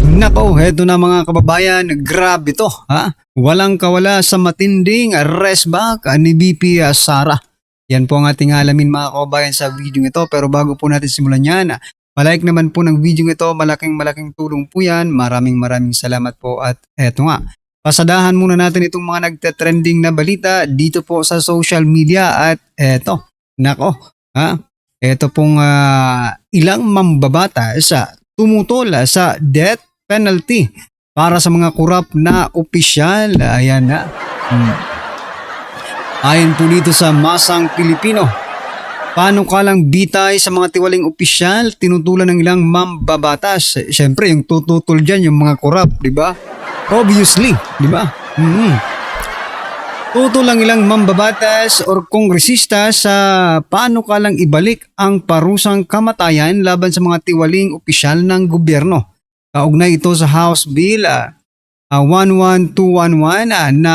Nako, heto na mga kababayan, grabe to, ha? Walang kawala sa matinding resback ni VP Sara. Yan po ang ating alamin mga kababayan sa video ito. Pero bago po natin simulan yan, palike naman po ng video ito, malaking tulong po yan. Maraming salamat po at eto nga. Pasadahan muna natin itong mga nagte-trending na balita dito po sa social media at eto, nako, ha? Eto pong ilang mambabatas sa tumutol sa death penalty para sa mga kurap na opisyal. Ayan na. Ayon po dito sa Masang Pilipino, panukalang bitay sa mga tiwaling opisyal, tinutulan ng ilang mambabatas. Siyempre, yung tututol dyan, yung mga kurap, di ba? Obviously, di ba? Tutol ang ilang mambabatas or kongresista sa panukalang ibalik ang parusang kamatayan laban sa mga tiwaling opisyal ng gobyerno. Kaugnay ito sa House Bill 11211 na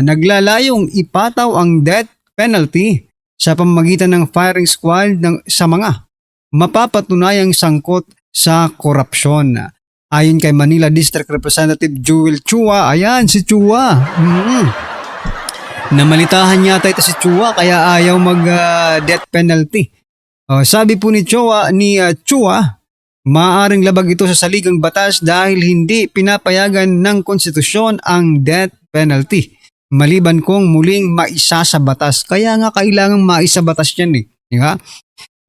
naglalayong ipataw ang death penalty sa pamamagitan ng firing squad sa mga mapapatunayang sangkot sa korupsyon. Ayon kay Manila District Representative Joel Chua, ayan si Chua. Namalitahan yata ito si Chua kaya ayaw mag-death penalty. Sabi po ni Chua, maaaring labag ito sa saligang batas dahil hindi pinapayagan ng konstitusyon ang death penalty. Maliban kung muling maisa sa batas. Kaya nga kailangang maisa batas yan eh. Diba?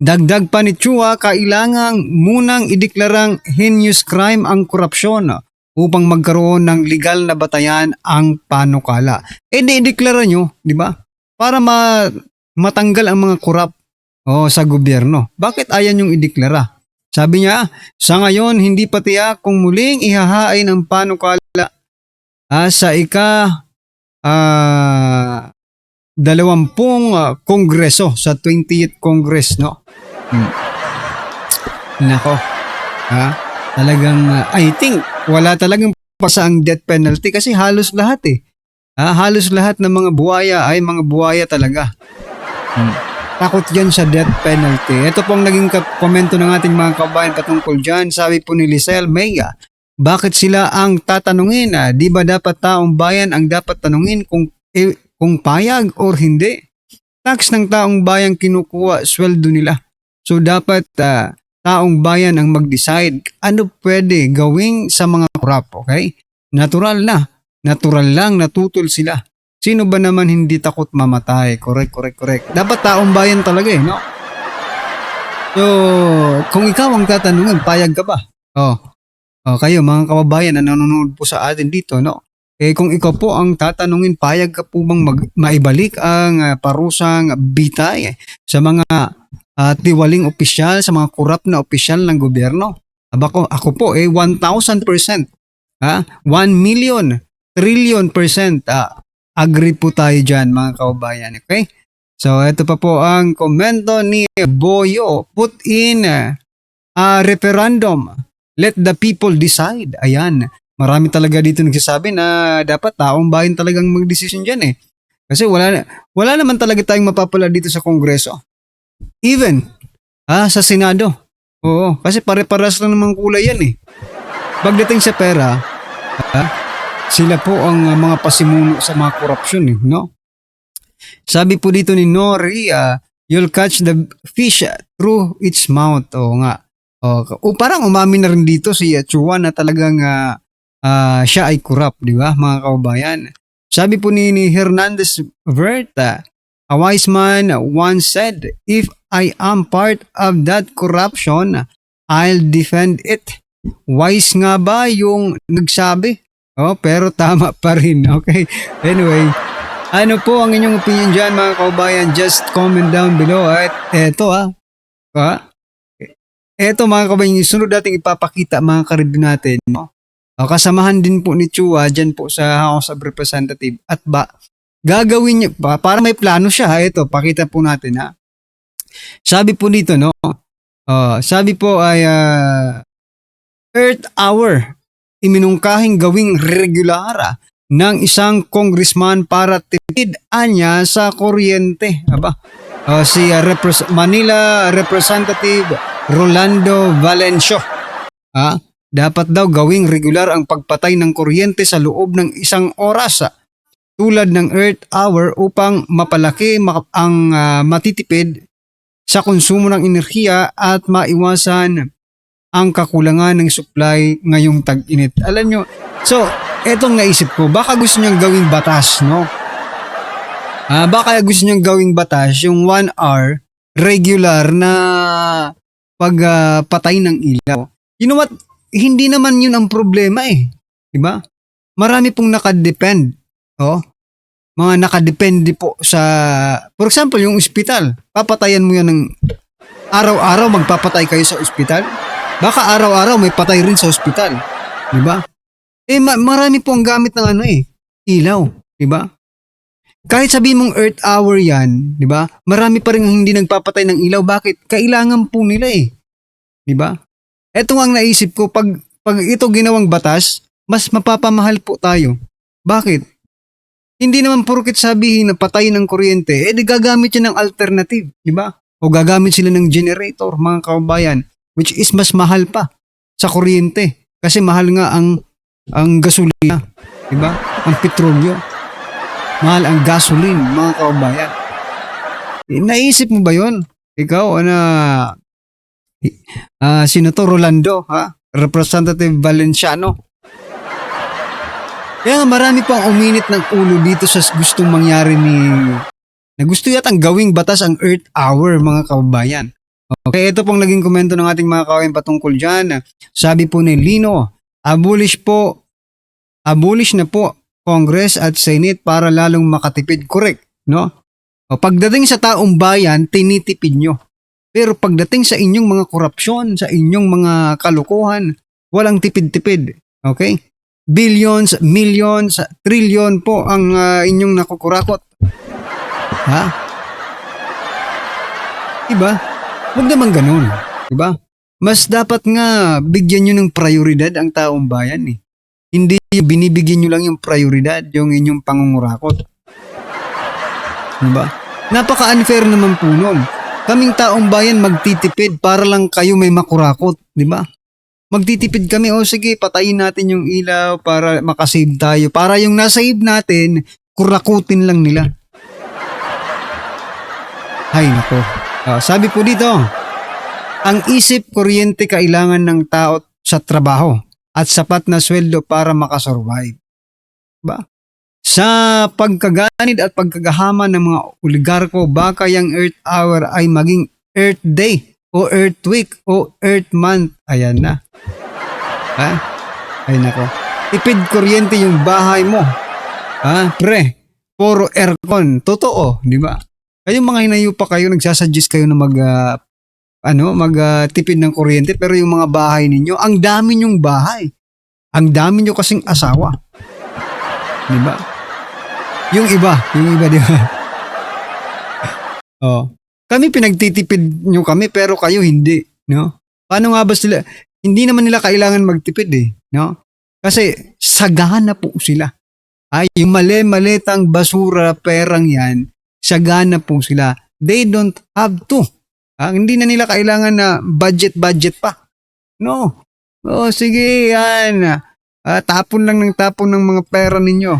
Dagdag pa ni Chua, kailangang munang ideklarang heinous crime ang korupsyon upang magkaroon ng legal na batayan ang panukala. Ideklara nyo, di ba? Para matanggal ang mga korap sa gobyerno. Bakit ayaw nyong ideklara? Sabi niya, sa ngayon hindi pa tiyak kung muling ihahain ang panukala sa ika-20 kongreso sa 20th Congress, no? Nako. Talagang I think wala talagang pasa ang death penalty kasi halos lahat eh. Halos lahat ng mga buhaya ay mga buhaya talaga. Takot dyan sa death penalty. Ito pong naging komento ng ating mga kabayan patungkol dyan. Sabi po ni Lisel Mega, bakit sila ang tatanungin? Di ba dapat taong bayan ang dapat tanungin kung payag or hindi? Tax ng taong bayan kinukuha, sweldo nila. So dapat taong bayan ang mag-decide ano pwede gawing sa mga korap, okay? Natural lang, natutol sila. Sino ba naman hindi takot mamatay? Correct. Dapat taong bayan talaga eh, no? So, kung ikaw ang tatanungin, payag ka ba? Kayo mga kababayan na nanonood po sa atin dito, no? Kung ikaw po ang tatanungin, payag ka po bang maibalik ang parusang bitay sa mga tiwaling opisyal, sa mga korap na opisyal ng gobyerno? Ako po 1,000%. 1 million, trillion percent. Agree po tayo dyan mga kababayan, okay? So, ito pa po ang komento ni Boyo. Put in a referendum. Let the people decide. Ayan. Marami talaga dito nagsasabi na dapat taong bayan talagang mag-decision dyan eh. Kasi wala naman talaga tayong mapapala dito sa Kongreso. Even sa Senado. Oo, kasi pare-paras lang naman kulay yan eh. Pagdating sa pera, sila po ang mga pasimuno sa mga korupsyon, no? Sabi po dito ni Nori, you'll catch the fish through its mouth. Oo nga. Parang umamin na rin dito si Chua na talagang siya ay korap, di ba, mga kababayan? Sabi po ni Hernandez Verta, a wise man once said, if I am part of that corruption, I'll defend it. Wise nga ba yung nagsabi? Pero tama pa rin. Okay. Anyway, ano po ang inyong opinion dyan mga kaubayan? Just comment down below. At eto eto mga kaubayan, yung sunod natin ipapakita mga karibyo natin. Kasamahan din po ni Chua dyan po sa House of Representatives. At gagawin niya, para may plano siya. Ito, pakita po natin ha. Sabi po dito, no? Sabi po ay Earth Hour. Iminungkahing gawing regular ng isang congressman para tipid anya sa kuryente. Si Manila Representative Rolando Valencio Dapat daw gawing regular ang pagpatay ng kuryente sa loob ng 1 oras tulad ng Earth Hour upang mapalaki ang matitipid sa konsumo ng enerhiya at maiwasan ang kakulangan ng supply ngayong tag-init. Alam nyo, so etong naisip ko, baka gusto niyang gawing batas, no? Baka gusto niyang gawing batas yung 1 hour regular na pagpatay ng ilaw. You know what? Hindi naman yun ang problema eh. Diba? Marami pong nakadepend. Oh, mga nakadepende po sa, for example, yung ospital. Papatayan mo yan ng araw-araw, magpapatay kayo sa ospital. Baka araw-araw may patay rin sa ospital. Diba? Marami po ang gamit ng ilaw. Diba? Kahit sabi mong Earth Hour yan, di ba? Marami pa rin hindi nagpapatay ng ilaw. Bakit? Kailangan po nila eh. Di ba? Ito ang naisip ko, pag ito ginawang batas, mas mapapamahal po tayo. Bakit? Hindi naman porket sabihin na patay ng kuryente, di gagamit yan ng alternative, di ba? O gagamit sila ng generator, mga kababayan, which is mas mahal pa sa kuryente. Kasi mahal nga ang gasolina, di ba? Ang petrolyo. Mahal ang gasoline, mga kababayan. Naisip mo ba yon? Ikaw, Senator Rolando, Representative Valenciano. Kaya marami pang uminit ng ulo dito sa gustong mangyari na gusto yatang gawing batas ang Earth Hour, mga kababayan. Okay, ito pong naging komento ng ating mga kababayan patungkol dyan. Sabi po ni Lino, abolish na po Congress at Senate para lalong makatipid. Correct, no? O pagdating sa taong bayan, tinitipid nyo. Pero pagdating sa inyong mga korupsyon, sa inyong mga kalukuhan, walang tipid-tipid. Okay? Billions, millions, trillion po ang inyong nakukurakot. Ha? Diba? Huwag naman ganun. Diba? Mas dapat nga bigyan nyo ng prioridad ang taong bayan eh. Hindi binibigyan nyo lang yung prioridad, yung inyong pangungurakot. Diba? Napaka-unfair naman po nun. Kaming taong bayan magtitipid para lang kayo may makurakot. Diba? Magtitipid kami, sige, patayin natin yung ilaw para makasave tayo. Para yung nasave natin, kurakutin lang nila. Hay nako. Sabi po dito, ang isip kuryente kailangan ng tao sa trabaho at sapat na sweldo para makasurvive. Ba? Sa pagkaganid at pagkagahama ng mga oligarko, baka yung Earth Hour ay maging Earth Day o Earth Week o Earth Month. Ayan na. Ha? Ay nako. Tipid kuryente yung bahay mo. Pre, puro aircon. Totoo, di ba? Kayong mga hinayo pa kayo, nagsasuggest kayo na magtipid ng kuryente, pero yung mga bahay ninyo, ang dami nyong bahay. Ang dami nyo kasing asawa. Di ba? Yung iba, di ba? Kami pinagtitipid nyo kami, pero kayo hindi, no? Paano nga ba sila? Hindi naman nila kailangan magtipid no? Kasi sagana po sila. Yung mali-malitang basura, perang yan, sagana po sila. They don't have to. Hindi na nila kailangan na budget pa. No. Sige, yan. Tapon lang ng mga pera ninyo.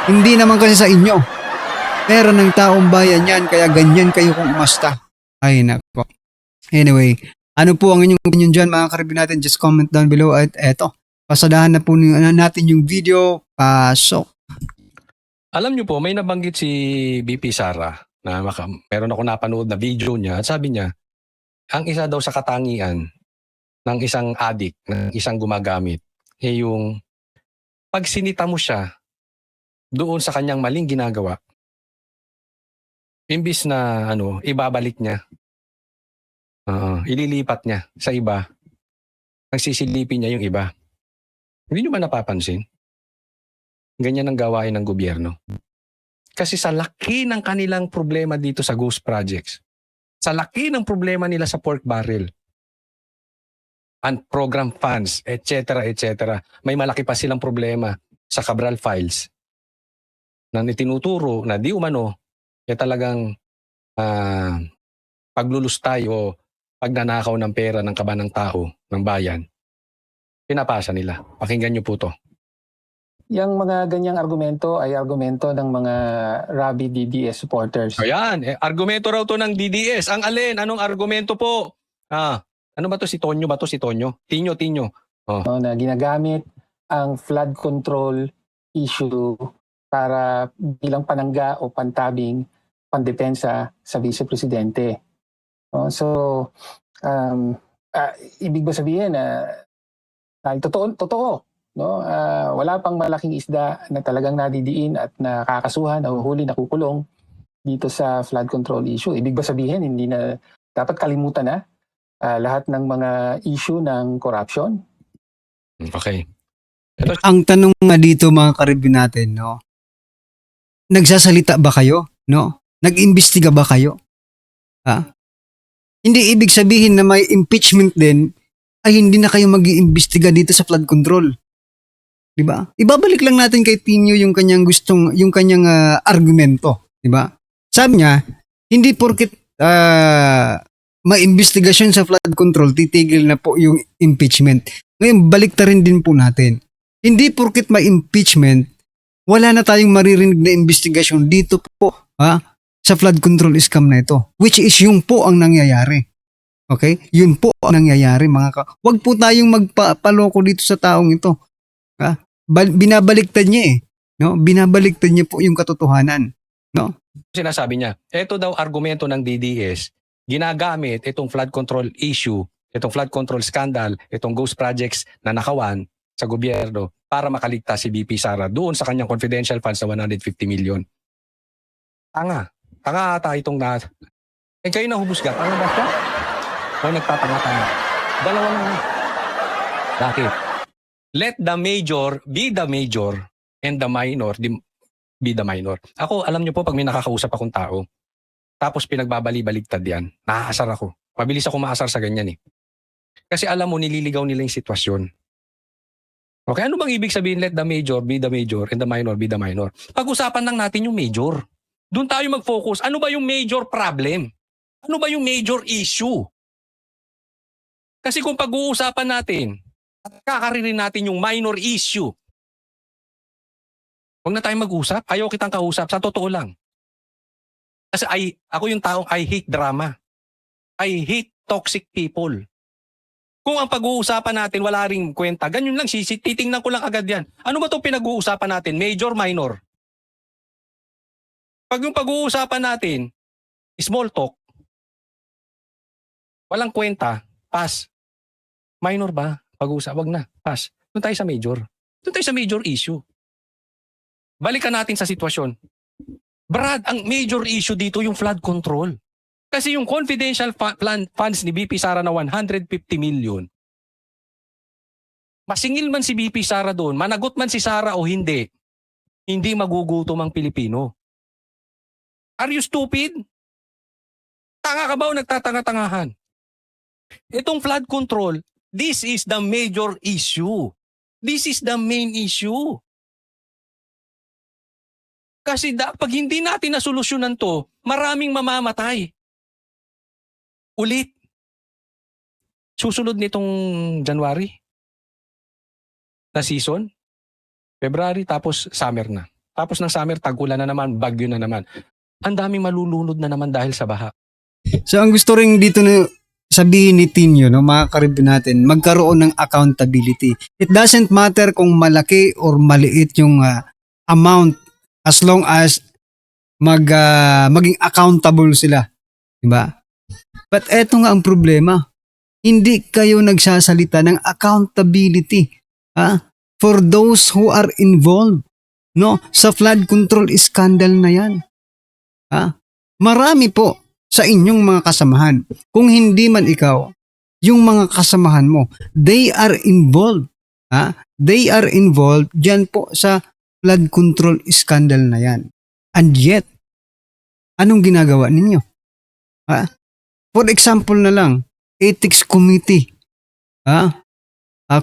Hindi naman kasi sa inyo. Pera ng taong bayan yan, kaya ganyan kayo kung umasta. Ay, nako. Anyway, ano po ang inyong opinion dyan, mga karibin natin? Just comment down below. At eto, pasadahan na po natin yung video. Pasok. Alam niyo po, may nabanggit si BP Sara na meron ako napanood na video niya at sabi niya, ang isa daw sa katangian ng isang addict, ng isang gumagamit, yung pag sinita mo siya doon sa kanyang maling ginagawa, imbis na ibabalik niya, ililipat niya sa iba, ang sisilipin niya yung iba. Hindi niyo ba napapansin? Ganyan ang gawain ng gobyerno. Kasi sa laki ng kanilang problema dito sa ghost projects, sa laki ng problema nila sa pork barrel, and program funds, etc., may malaki pa silang problema sa Cabral Files na itinuturo na di umano talagang paglulustay o pagnanakaw ng pera ng kaban ng tao, ng bayan. pinapasa nila. Pakinggan niyo po to. Yang mga ganyang argumento ay argumento ng mga Rabi DDS supporters. Ayan, argumento raw to ng DDS. Ang alin? Anong argumento po? Ano ba to? Si Tonyo ba to? Si Tonyo? Tinyo. No, na ginagamit ang flood control issue para bilang panangga o pantabing pandepensa sa Vice Presidente. No, so, ibig ba sabihin na totoo, no? Wala pang malaking isda na talagang nadidiin at nakakasuhan, nahuhuli, nakukulong dito sa flood control issue. Ibig ba sabihin hindi na dapat kalimutan na lahat ng mga issue ng corruption? Okay. Ang tanong nga dito mga karibin natin, no? Nagsasalita ba kayo? No? Nag-imbestiga ba kayo? Hindi ibig sabihin na may impeachment din ay hindi na kayo mag-iimbestiga dito sa flood control. 'Di ba? Ibabalik lang natin kay Tinyo yung kanyang argumento, 'di ba? Sabi niya, hindi porket may investigasyon sa flood control, titigil na po yung impeachment. Ngayon, baliktarin din po natin. Hindi porket may impeachment, wala na tayong maririnig na investigasyon dito po sa flood control scam na ito. Which is yung po ang nangyayari. Okay? Yun po ang nangyayari Huwag po tayong magpaloko dito sa taong ito. Binabaliktad niya no? Binabaliktad niya po yung katotohanan. No? Sinasabi niya, ito daw argumento ng DDS, ginagamit itong flood control issue, itong flood control scandal, itong ghost projects na nakawan sa gobyerno para makaligtas si BP Sara doon sa kanyang confidential funds na 150 million. Tanga ata itong kayo nahubos ka. Tanga ba siya? O nagtatanga-tanga? Dalawa na. Bakit? Let the major be the major and the minor be the minor. Ako, alam niyo po, pag may nakakausap akong tao, tapos pinagbabali-baligtad yan, naaasar ako. Mabilis ako maasar sa ganyan eh. Kasi alam mo, nililigaw nila yung sitwasyon. Okay, ano bang ibig sabihin, let the major be the major and the minor be the minor? Pag-usapan lang natin yung major. Doon tayo mag-focus. Ano ba yung major problem? Ano ba yung major issue? Kasi kung pag-uusapan natin, at kakaririn natin yung minor issue, huwag na tayo mag-usap. Ayaw kitang kausap. Sa totoo lang. Kasi ako yung taong I hate drama. I hate toxic people. Kung ang pag-uusapan natin wala ring kwenta, ganyan lang, titingnan ko lang agad yan. Ano ba itong pinag-uusapan natin? Major, minor? Pag yung pag-uusapan natin, small talk, walang kwenta, pass. Minor ba? Pag-uusap, wag na, pass. Doon tayo sa major. Doon tayo sa major issue. Balikan natin sa sitwasyon. Brad, ang major issue dito yung flood control. Kasi yung confidential funds ni BP Sara na 150 million, masingil man si BP Sara doon, managot man si Sara o hindi magugutom ang Pilipino. Are you stupid? Tanga ka ba o nagtatanga-tangahan? Itong flood control, this is the major issue. This is the main issue. Kasi pag hindi natin nasolusyonan to, maraming mamamatay. Ulit. Susunod nitong January na season, February, tapos summer na. Tapos ng summer, tag-ulan na naman, bagyo na naman. Ang daming malulunod na naman dahil sa baha. So ang gusto rin dito na sabihin ni Tinyo, no, mga karibin natin, magkaroon ng accountability. It doesn't matter kung malaki or maliit yung amount as long as maging accountable sila. Diba? But eto nga ang problema. Hindi kayo nagsasalita ng accountability for those who are involved sa flood control scandal na yan. Marami po sa inyong mga kasamahan. Kung hindi man ikaw, yung mga kasamahan mo, they are involved. They are involved dyan po sa flood control scandal na yan. And yet, anong ginagawa ninyo? For example na lang, Ethics Committee.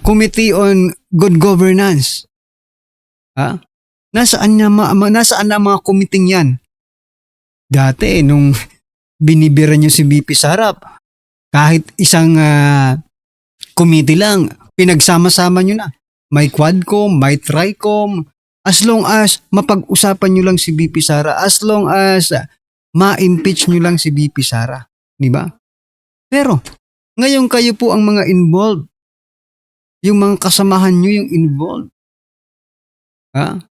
Committee on Good Governance. Nasaan na mga committee yan? Dati, nung binibira nyo si BP Sara, kahit isang committee lang, Pinagsama-sama nyo na. May Quadcom, may Tricom. As long as mapag-usapan nyo lang si VP Sara. As long as ma-impeach nyo lang si VP Sara. Di ba? Pero, ngayon kayo po ang mga involved. Yung mga kasamahan nyo yung involved.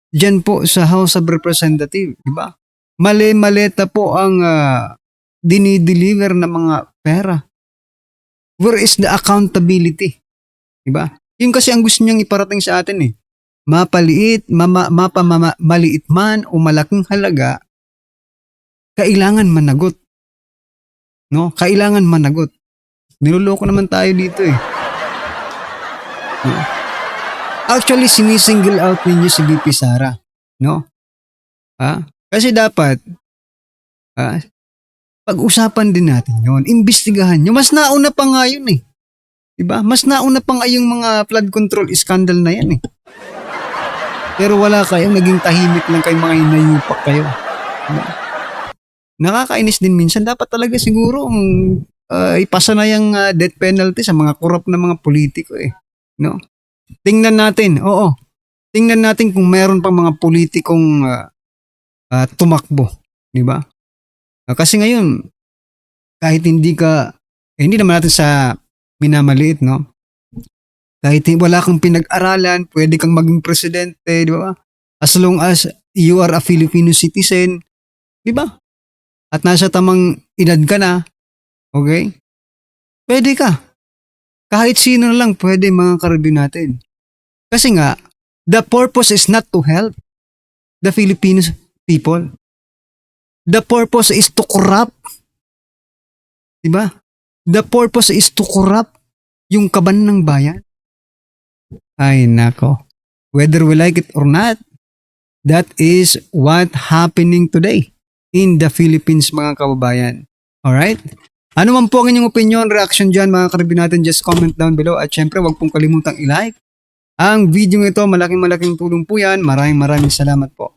Diyan po sa House of Representatives. Di ba? Mali-maleta po ang dinideliver na mga pera. Where is the accountability? Di ba? Yung kasi ang gusto niyang iparating sa atin eh. Mapaliit, maliit man o malaking halaga, kailangan managot. No? Kailangan managot. Niloloko naman tayo dito eh. No? Actually, sinisingle out ninyo si VP Sara. No? Kasi dapat, pag-usapan din natin yon, imbestigahan nyo. Mas nauna pa nga yun eh. Diba? Mas nauna pa nga yung mga flood control scandal na yan eh. Pero wala kayo, naging tahimik lang kayo, mga inayupak kayo. Diba? Nakakainis din minsan. Dapat talaga siguro ipasa na yung death penalty sa mga corrupt na mga politiko eh. No? Tingnan natin, tingnan natin kung meron pang mga politikong tumakbo. Diba? Kasi ngayon, kahit hindi naman natin sa minamaliit, no? Kahit wala kang pinag-aralan, pwede kang maging presidente, di ba? As long as you are a Filipino citizen, di ba? At nasa tamang edad ka na, okay? Pwede ka. Kahit sino lang pwede, mga ka-review natin. Kasi nga, the purpose is not to help the Filipino people. The purpose is to corrupt. Di ba? The purpose is to corrupt yung kaban ng bayan. Ay nako. Whether we like it or not, that is what happening today in the Philippines, mga kababayan. Alright? Ano man po ang inyong opinion, reaction dyan, mga karibin natin, just comment down below. At syempre, huwag pong kalimutang i-like ang video ito. Malaking tulong po yan. Maraming salamat po.